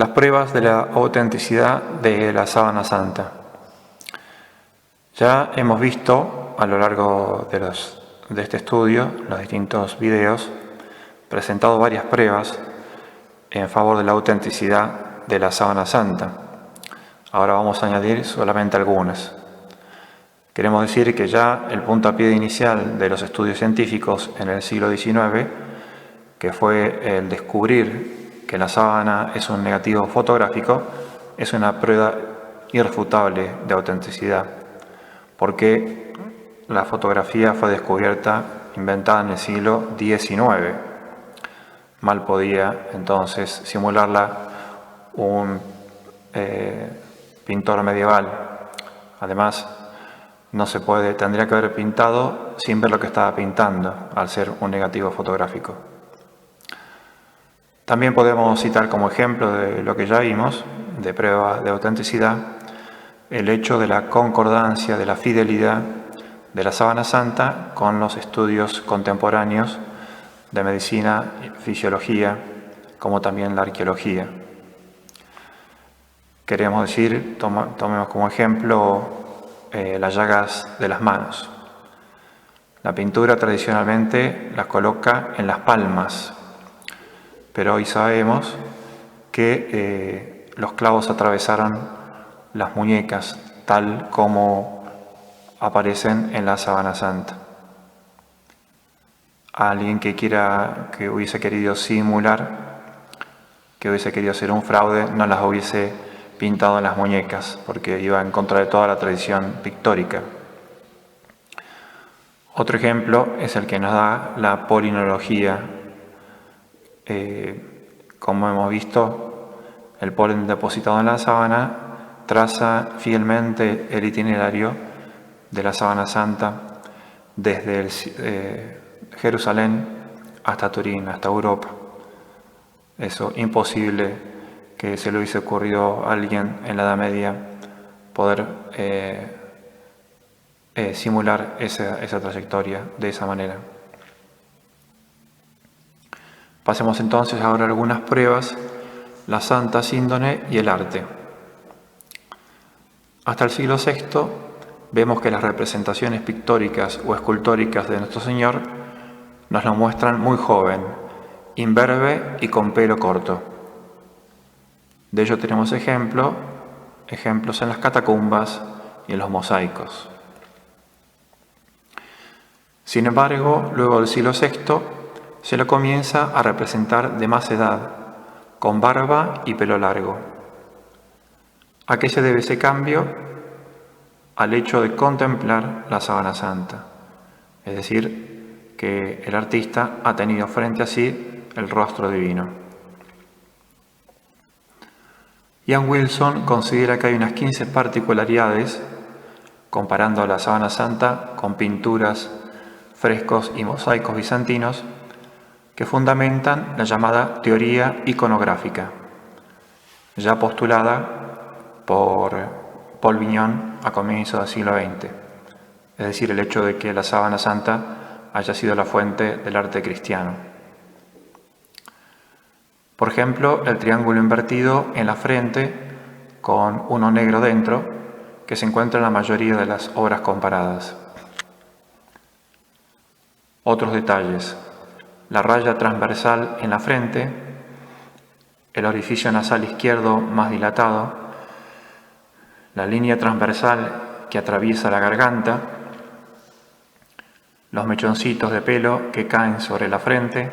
Las pruebas de la autenticidad de la sábana santa. Ya hemos visto a lo largo de este estudio, los distintos videos, presentado varias pruebas en favor de la autenticidad de la sábana santa. Ahora vamos a añadir solamente algunas. Queremos decir que ya el puntapié inicial de los estudios científicos en el siglo XIX, que fue el descubrir que la sábana es un negativo fotográfico, es una prueba irrefutable de autenticidad, porque la fotografía fue descubierta, inventada en el siglo XIX. Mal podía entonces simularla un pintor medieval. Además, no se puede, tendría que haber pintado sin ver lo que estaba pintando, al ser un negativo fotográfico. También podemos citar como ejemplo de lo que ya vimos, de prueba de autenticidad, el hecho de la concordancia, de la fidelidad de la sábana santa con los estudios contemporáneos de medicina y fisiología, como también la arqueología. Queremos decir, tomemos como ejemplo las llagas de las manos. La pintura tradicionalmente las coloca en las palmas, pero hoy sabemos que los clavos atravesaron las muñecas, tal como aparecen en la sábana santa. Alguien que hubiese querido simular, que hubiese querido hacer un fraude, no las hubiese pintado en las muñecas, porque iba en contra de toda la tradición pictórica. Otro ejemplo es el que nos da la polinología. Como hemos visto, el polen depositado en la sábana traza fielmente el itinerario de la sábana santa desde Jerusalén hasta Turín, hasta Europa. Eso, imposible que se le hubiese ocurrido a alguien en la Edad Media poder simular esa trayectoria de esa manera. Pasemos entonces ahora a algunas pruebas, la Santa Síndone y el arte. Hasta el siglo VI vemos que las representaciones pictóricas o escultóricas de Nuestro Señor nos lo muestran muy joven, imberbe y con pelo corto. De ello tenemos ejemplos en las catacumbas y en los mosaicos. Sin embargo, luego del siglo VI, se lo comienza a representar de más edad, con barba y pelo largo. ¿A qué se debe ese cambio? Al hecho de contemplar la sábana santa, es decir, que el artista ha tenido frente a sí el rostro divino. Ian Wilson considera que hay unas 15 particularidades, comparando la sábana santa con pinturas, frescos y mosaicos bizantinos, que fundamentan la llamada teoría iconográfica, ya postulada por Paul Vignon a comienzos del siglo XX, es decir, el hecho de que la sábana santa haya sido la fuente del arte cristiano. Por ejemplo, el triángulo invertido en la frente con uno negro dentro, que se encuentra en la mayoría de las obras comparadas. Otros detalles: la raya transversal en la frente, el orificio nasal izquierdo más dilatado, la línea transversal que atraviesa la garganta, los mechoncitos de pelo que caen sobre la frente,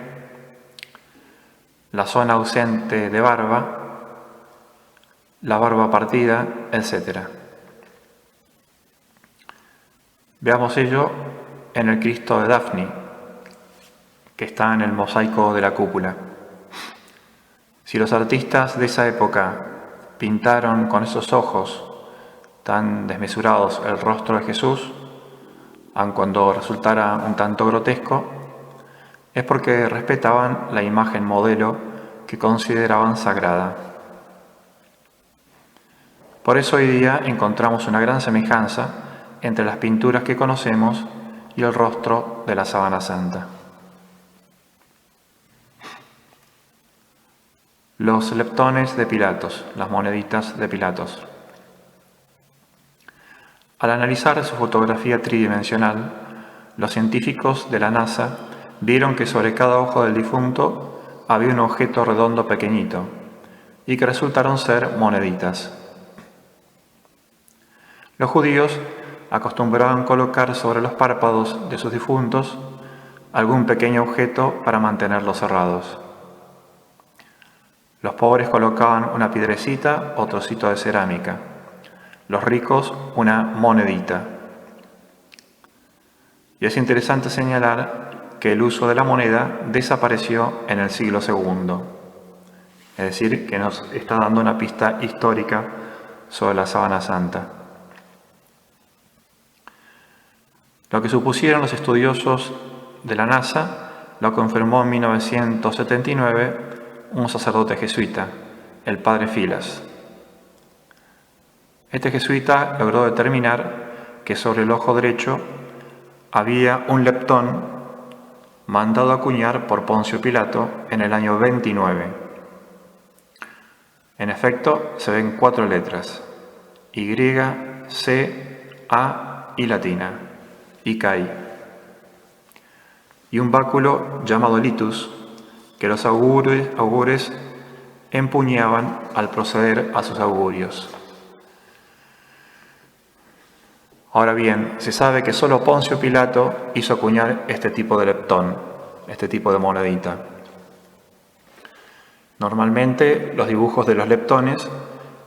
la zona ausente de barba, la barba partida, etc. Veamos ello en el Cristo de Dafni, que está en el mosaico de la cúpula. Si los artistas de esa época pintaron con esos ojos tan desmesurados el rostro de Jesús, aun cuando resultara un tanto grotesco, es porque respetaban la imagen modelo que consideraban sagrada. Por eso hoy día encontramos una gran semejanza entre las pinturas que conocemos y el rostro de la sábana santa. Los leptones de Pilatos, las moneditas de Pilatos. Al analizar su fotografía tridimensional, los científicos de la NASA vieron que sobre cada ojo del difunto había un objeto redondo pequeñito y que resultaron ser moneditas. Los judíos acostumbraban colocar sobre los párpados de sus difuntos algún pequeño objeto para mantenerlos cerrados. Los pobres colocaban una piedrecita o trocito de cerámica, los ricos una monedita. Y es interesante señalar que el uso de la moneda desapareció en el siglo II, es decir, que nos está dando una pista histórica sobre la sábana santa. Lo que supusieron los estudiosos de la NASA lo confirmó en 1979 un sacerdote jesuita, el padre Filas. Este jesuita logró determinar que sobre el ojo derecho había un leptón mandado acuñar por Poncio Pilato en el año 29. En efecto, se ven 4 letras: Y, C, A y latina, Icai, y un báculo llamado litus que los augures empuñaban al proceder a sus augurios. Ahora bien, se sabe que solo Poncio Pilato hizo acuñar este tipo de leptón, este tipo de monedita. Normalmente los dibujos de los leptones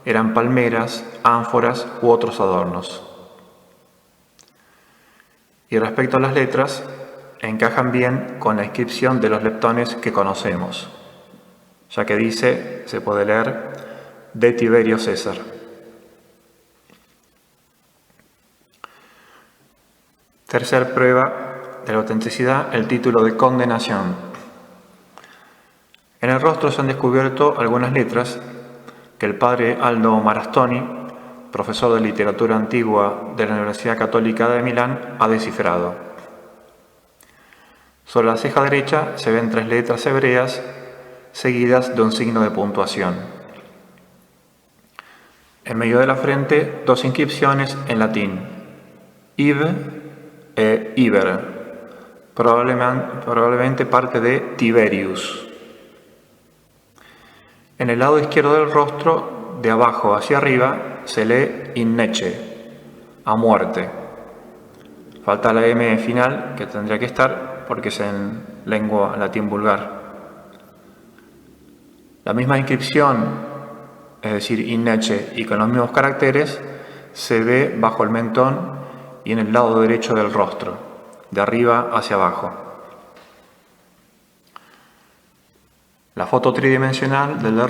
eran palmeras, ánforas u otros adornos. Y respecto a las letras, encajan bien con la inscripción de los leptones que conocemos, ya que dice, se puede leer, de Tiberio César. Tercer prueba de la autenticidad, el título de condenación. En el rostro se han descubierto algunas letras que el padre Aldo Marastoni, profesor de literatura antigua de la Universidad Católica de Milán, ha descifrado. Sobre la ceja derecha se ven 3 letras hebreas seguidas de un signo de puntuación. En medio de la frente, 2 inscripciones en latín, Iv e Iber, probablemente parte de Tiberius. En el lado izquierdo del rostro, de abajo hacia arriba, se lee Innece, a muerte. Falta la M final, que tendría que estar, porque es en lengua latín vulgar. La misma inscripción, es decir, Innece, y con los mismos caracteres, se ve bajo el mentón y en el lado derecho del rostro, de arriba hacia abajo. La foto tridimensional del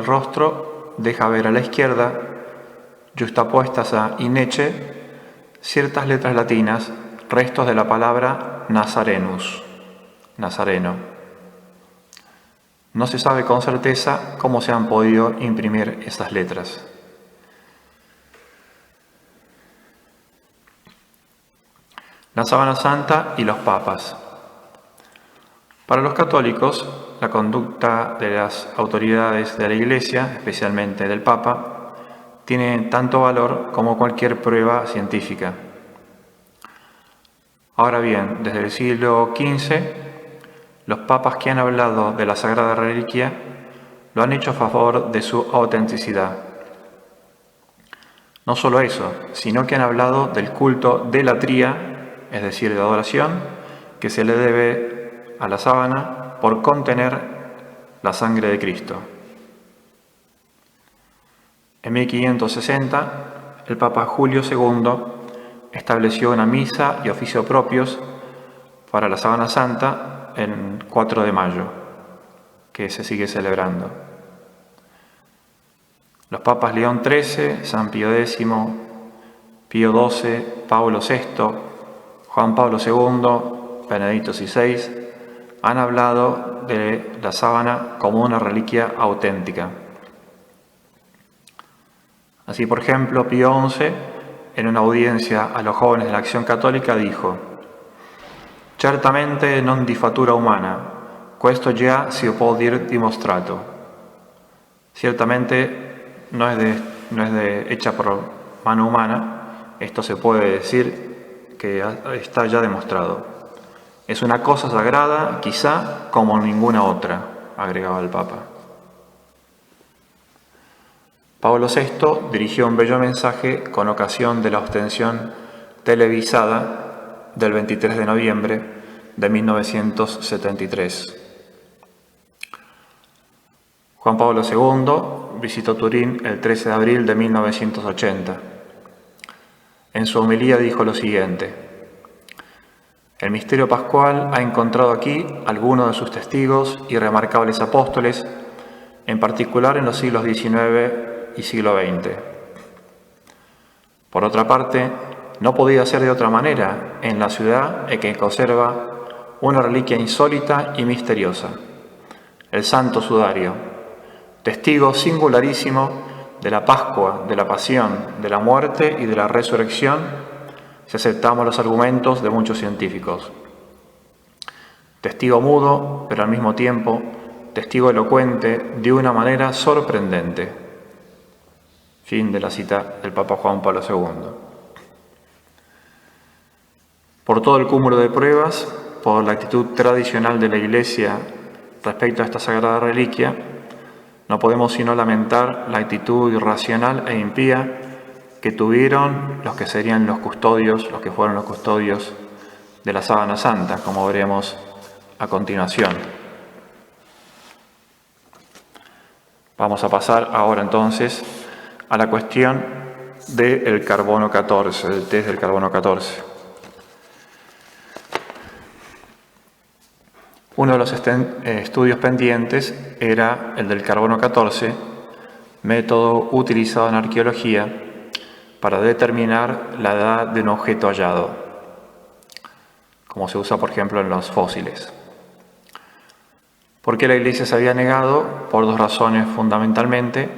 rostro deja ver a la izquierda, yuxtapuestas a Innece, ciertas letras latinas, restos de la palabra Nazarenus, nazareno. No se sabe con certeza cómo se han podido imprimir esas letras. La sábana santa y los papas. Para los católicos, la conducta de las autoridades de la Iglesia, especialmente del Papa, tiene tanto valor como cualquier prueba científica. Ahora bien, desde el siglo XV, los papas que han hablado de la Sagrada Reliquia lo han hecho a favor de su autenticidad. No solo eso, sino que han hablado del culto de latría, es decir, de adoración, que se le debe a la sábana por contener la sangre de Cristo. En 1560, el Papa Julio II estableció una misa y oficio propios para la sábana santa el 4 de mayo, que se sigue celebrando. Los papas León XIII, San Pío X, Pío XII, Pablo VI, Juan Pablo II, Benedicto XVI, han hablado de la sábana como una reliquia auténtica. Así, por ejemplo, Pío XI, en una audiencia a los jóvenes de la Acción Católica, dijo: «Certamente non di fattura umana, questo già si può dir dimostrato. Ciertamente no es hecha por mano humana, esto se puede decir que está ya demostrado. Es una cosa sagrada, quizá como ninguna otra, agregaba el Papa. Pablo VI dirigió un bello mensaje con ocasión de la ostensión televisada del 23 de noviembre de 1973. Juan Pablo II visitó Turín el 13 de abril de 1980. En su homilía dijo lo siguiente: el misterio pascual ha encontrado aquí algunos de sus testigos y remarcables apóstoles, en particular en los siglos XIX y siglo XX. Por otra parte, no podía ser de otra manera en la ciudad en que conserva una reliquia insólita y misteriosa, el Santo Sudario, testigo singularísimo de la Pascua, de la Pasión, de la muerte y de la resurrección, si aceptamos los argumentos de muchos científicos. Testigo mudo, pero al mismo tiempo testigo elocuente de una manera sorprendente. Fin de la cita del Papa Juan Pablo II. Por todo el cúmulo de pruebas, por la actitud tradicional de la Iglesia respecto a esta sagrada reliquia, no podemos sino lamentar la actitud irracional e impía que tuvieron los que serían los custodios, los que fueron los custodios de la sábana santa, como veremos a continuación. Vamos a pasar ahora entonces a la cuestión del carbono 14, del test del carbono 14. Uno de los estudios pendientes era el del carbono 14, método utilizado en arqueología para determinar la edad de un objeto hallado, como se usa por ejemplo en los fósiles. ¿Por qué la Iglesia se había negado? Por dos razones fundamentalmente: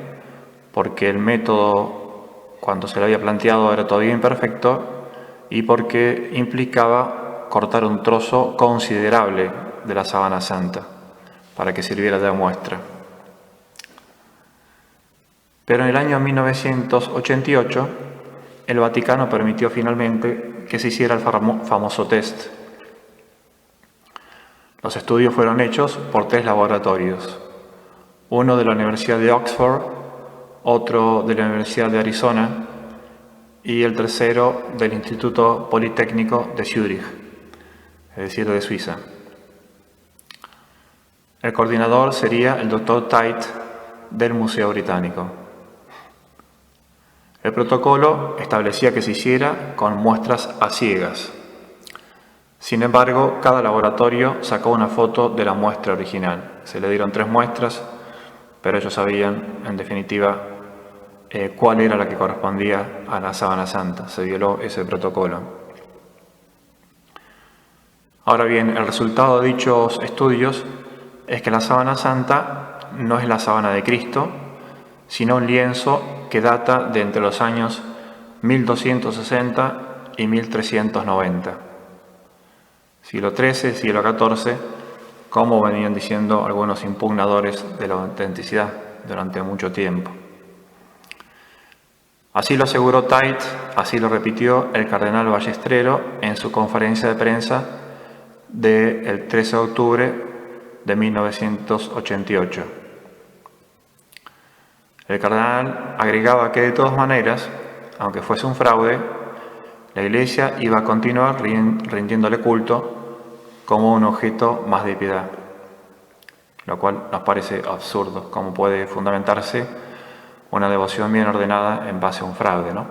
porque el método, cuando se lo había planteado, era todavía imperfecto, y porque implicaba cortar un trozo considerable de la sábana santa para que sirviera de muestra. Pero en el año 1988 el Vaticano permitió finalmente que se hiciera el famoso test. Los estudios fueron hechos por 3 laboratorios, uno de la Universidad de Oxford, otro de la Universidad de Arizona y el tercero del Instituto Politécnico de Zúrich, es decir, de Suiza. El coordinador sería el Dr. Tait del Museo Británico. El protocolo establecía que se hiciera con muestras a ciegas. Sin embargo, cada laboratorio sacó una foto de la muestra original. Se le dieron 3 muestras, pero ellos sabían, en definitiva, cuál era la que correspondía a la sábana santa. Se violó ese protocolo. Ahora bien, el resultado de dichos estudios es que la sábana santa no es la sábana de Cristo, sino un lienzo que data de entre los años 1260 y 1390. Siglo XIII, siglo XIV, como venían diciendo algunos impugnadores de la autenticidad durante mucho tiempo. Así lo aseguró Tait, así lo repitió el cardenal Ballestrero en su conferencia de prensa del 13 de octubre de 1988. El cardenal agregaba que de todas maneras, aunque fuese un fraude, la Iglesia iba a continuar rindiéndole culto como un objeto más de piedad, lo cual nos parece absurdo. ¿Cómo puede fundamentarse una devoción bien ordenada en base a un fraude, ¿no?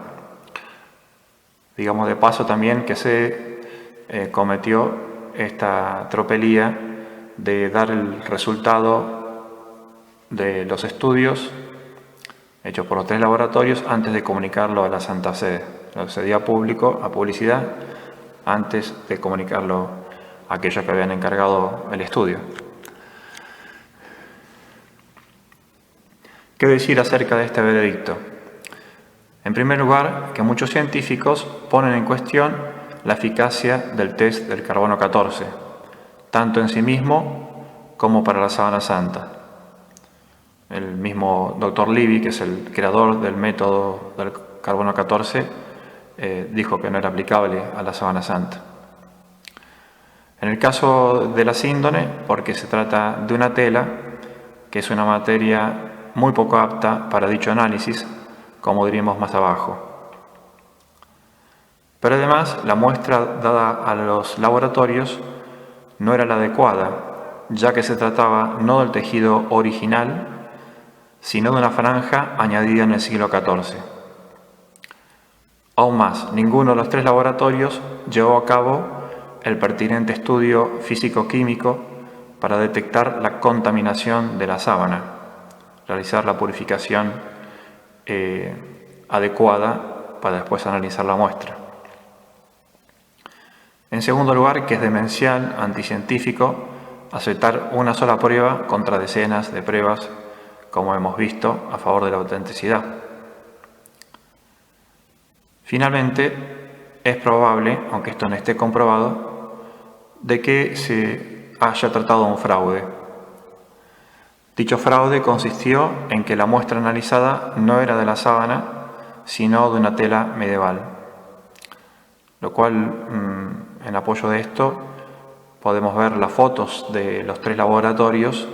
Digamos de paso también que se cometió esta tropelía de dar el resultado de los estudios hechos por los 3 laboratorios antes de comunicarlo a la Santa Sede. Lo cedía público, a publicidad, antes de comunicarlo a aquellos que habían encargado el estudio. ¿Qué decir acerca de este veredicto? En primer lugar, que muchos científicos ponen en cuestión la eficacia del test del carbono 14, tanto en sí mismo como para la sábana santa. El mismo Dr. Levy, que es el creador del método del carbono 14, dijo que no era aplicable a la sábana santa. En el caso de la síndone, porque se trata de una tela, que es una materia muy poco apta para dicho análisis, como diríamos más abajo. Pero además, la muestra dada a los laboratorios no era la adecuada, ya que se trataba no del tejido original, sino de una franja añadida en el siglo XIV. Aún más, ninguno de los tres laboratorios llevó a cabo el pertinente estudio físico-químico para detectar la contaminación de la sábana, realizar la purificación adecuada para después analizar la muestra. En segundo lugar, que es demencial, anticientífico, aceptar una sola prueba contra decenas de pruebas, como hemos visto, a favor de la autenticidad. Finalmente, es probable, aunque esto no esté comprobado, de que se haya tratado de un fraude. Dicho fraude consistió en que la muestra analizada no era de la sábana, sino de una tela medieval, lo cual, en apoyo de esto, podemos ver las fotos de los tres laboratorios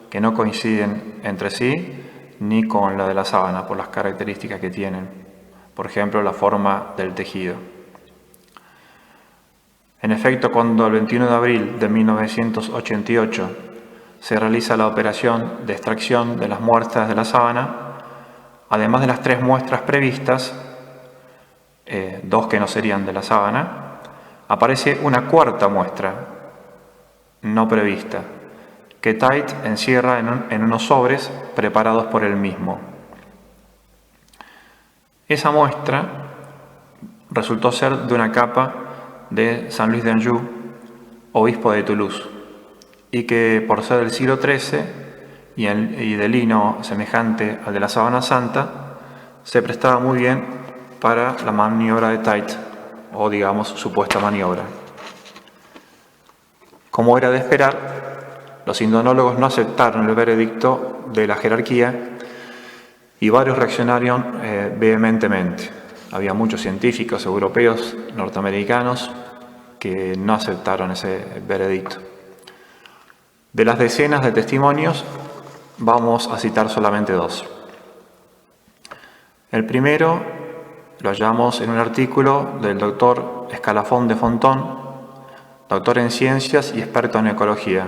que no coinciden entre sí ni con la de la sábana por las características que tienen. Por ejemplo, la forma del tejido. En efecto, cuando el 21 de abril de 1988 se realiza la operación de extracción de las muestras de la sábana, además de las tres muestras previstas, dos que no serían de la sábana, aparece una cuarta muestra no prevista, que Tait encierra en unos sobres preparados por él mismo. Esa muestra resultó ser de una capa de San Luis d'Anjou, obispo de Toulouse, y que por ser del siglo XIII y de lino semejante al de la sábana santa, se prestaba muy bien para la maniobra de Tait, o digamos supuesta maniobra. Como era de esperar, los indonólogos no aceptaron el veredicto de la jerarquía y varios reaccionaron vehementemente. Había muchos científicos europeos, norteamericanos, que no aceptaron ese veredicto. De las decenas de testimonios, vamos a citar solamente dos. El primero lo hallamos en un artículo del doctor Escalafón de Fontón, doctor en ciencias y experto en ecología,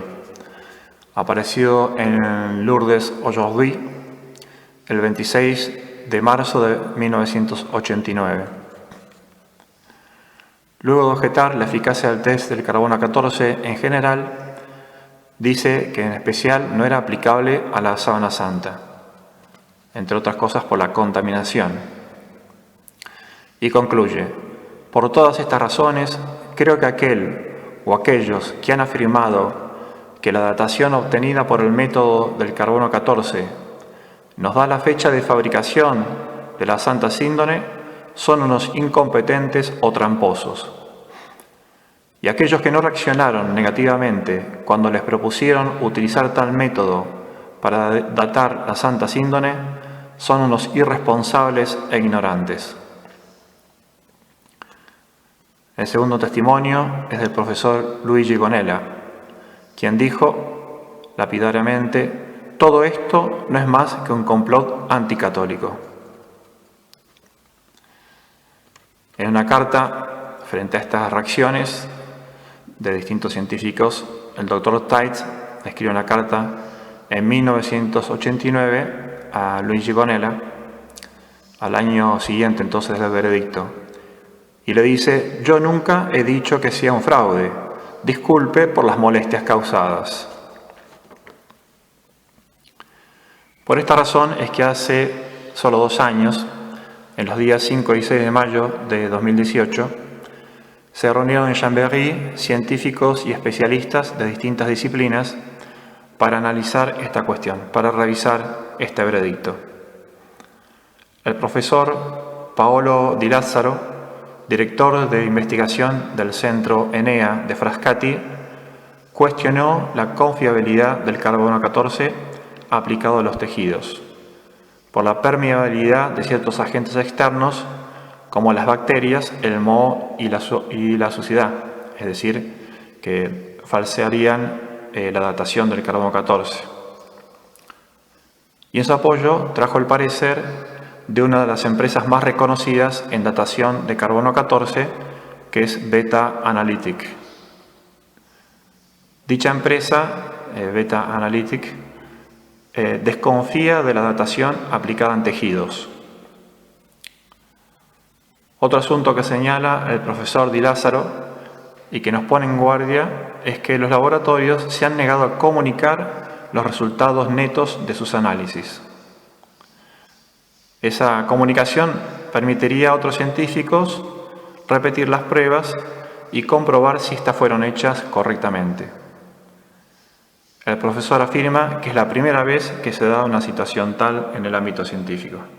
aparecido en Lourdes Aujourd'hui el 26 de marzo de 1989. Luego de objetar la eficacia del test del carbono 14 en general, dice que en especial no era aplicable a la sábana santa, entre otras cosas por la contaminación. Y concluye: por todas estas razones, creo que aquel o aquellos que han afirmado que la datación obtenida por el método del carbono 14 nos da la fecha de fabricación de la Santa Síndone son unos incompetentes o tramposos. Y aquellos que no reaccionaron negativamente cuando les propusieron utilizar tal método para datar la Santa Síndone son unos irresponsables e ignorantes. El segundo testimonio es del profesor Luigi Gonella, quien dijo lapidariamente: todo esto no es más que un complot anticatólico. En una carta, frente a estas reacciones de distintos científicos, el doctor Tait escribe una carta en 1989 a Luigi Gonella, al año siguiente entonces del veredicto, y le dice: yo nunca he dicho que sea un fraude, disculpe por las molestias causadas. Por esta razón es que hace solo 2 años, en los días 5 y 6 de mayo de 2018, se reunieron en Chambéry científicos y especialistas de distintas disciplinas para analizar esta cuestión, para revisar este veredicto. El profesor Paolo Di Lazzaro, director de investigación del Centro Enea de Frascati, cuestionó la confiabilidad del carbono 14 aplicado a los tejidos, por la permeabilidad de ciertos agentes externos como las bacterias, el moho y la suciedad, es decir, que falsearían la datación del carbono 14. Y en su apoyo trajo el parecer de una de las empresas más reconocidas en datación de carbono 14, que es Beta Analytic. Dicha empresa, Beta Analytic, desconfía de la datación aplicada en tejidos. Otro asunto que señala el profesor Di Lázaro y que nos pone en guardia es que los laboratorios se han negado a comunicar los resultados netos de sus análisis. Esa comunicación permitiría a otros científicos repetir las pruebas y comprobar si éstas fueron hechas correctamente. El profesor afirma que es la primera vez que se da una situación tal en el ámbito científico.